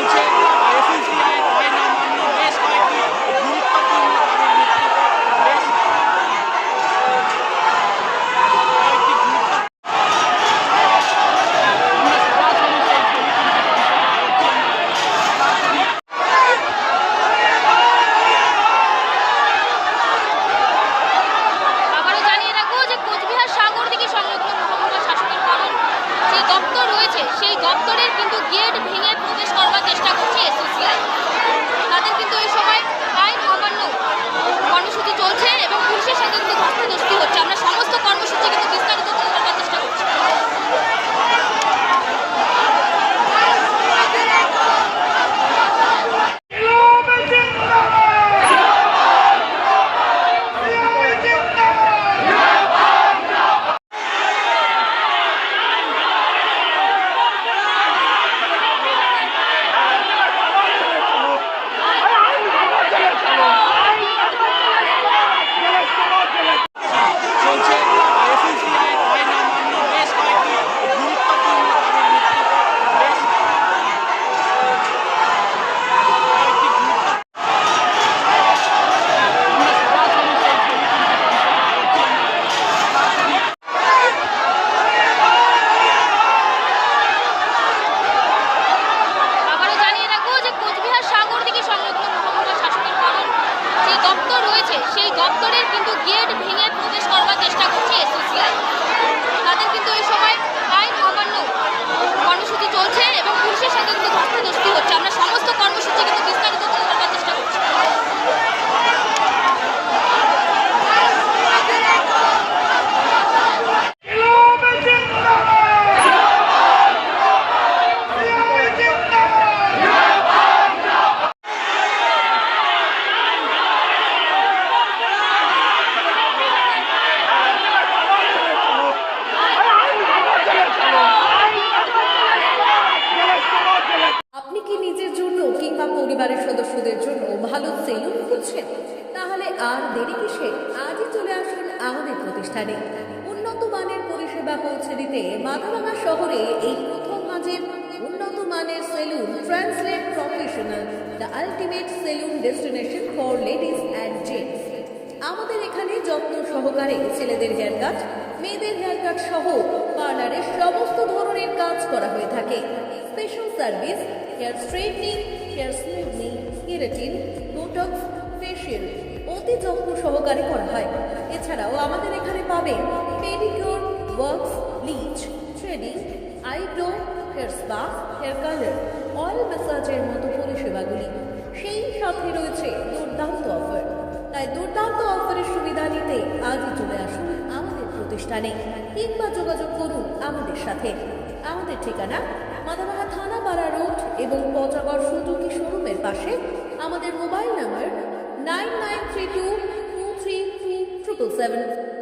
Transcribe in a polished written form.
চলছে এসইউসিআই আইন অমান্য বেশ কয়েকটি গুরুত্বপূর্ণ তাদের নেতৃত্বে বেশ কয়েকটি গুরুত্ব আমরা সরাসরি সেই পরিস্থিতিকে সরাসরি আবারও জানিয়ে রাখবো যে কোচবিহার সাগরদিঘি সংলগ্ন মহকুমা শাসকের কারণ যে দপ্তর রয়েছে সেই দপ্তরের কিন্তু গেট ভেঙে প্রবেশ করবার চেষ্টা করছে এসইউসিআই। তাদের কিন্তু এই সময় আইন অমান্য কর্মসূচি চলছে এবং পুলিশের সাথে কিন্তু ধস্তাধস্তি হচ্ছে। আমরা সমস্ত কর্মসূচি কিন্তু বিস্তারিত তুলে ধরার চেষ্টা করছি। চলছে এসইউসিআই আইন অমান্য বেশ কয়েকটি গুরুত্বপূর্ণ তাদের নেতৃত্বে বেশ কয়েকটি গুরুত্ব আমরা সরাসরি সেই পরিস্থিতিকে সরাসরি আবারও জানিয়ে রাখবো যে কোচবিহার সাগরদিঘি সংলগ্ন মহকুমা শাসকের কারণ যে দপ্তর রয়েছে সেই দপ্তরের কিন্তু গেট ভেঙে প্রবেশ করবার চেষ্টা করছে এসইউসিআই। তাদের কিন্তু এই সময় আইন অমান্য কর্মসূচি চলছে এবং পুলিশের সাথে কিন্তু ধস্তাধস্তি হচ্ছে। আমরা সমস্ত কর্মসূচি কিন্তু বিস্তারিত তুলে ধরার চেষ্টা করছি। আপনি কি নিজের জন্য কিংবা পরিবারের সদস্যদের জন্য ভালো সেলুন খুঁজছেন? তাহলে আর দেরি কিসে? আজই চলে আসুন আমাদের প্রতিষ্ঠানে। উন্নত মানের পরিষেবা পৌঁছে দিতে মাথাভাঙা শহরে এই প্রথম হাজির উন্নত মানের salon translate professional, the ultimate salon destination for ladies and gents. আমাদের এখানে যত্ন সহকারে ছেলেদের হেয়ার কাট, মেয়েদের হেয়ার কাট সহ পার্লারের সমস্ত ধরনের কাজ করা হয়ে থাকে। Special service hair straightening, hair smoothing, keratin, botox, facial অতি যত্ন সহকারে করা হয়। এছাড়াও আমাদের এখানে পাবেন pedicure, wax, bleach, threading, eyebrow, hair spa, hair colour, oil ম্যাসাজের মতো পরিষেবাগুলি। সেই সাথে রয়েছে দুর্দান্ত অফার। তাই দুর্দান্ত অফারের সুবিধা নিতে আজই চলে আসুন আমাদের প্রতিষ্ঠানে কিংবা যোগাযোগ করুন আমাদের সাথে। আমাদের ঠিকানা মাথাভাঙা থানাপাড়া রোড এবং পচাগড় সুজুকি শোরুমের পাশে। আমাদের মোবাইল নম্বর 9932233777।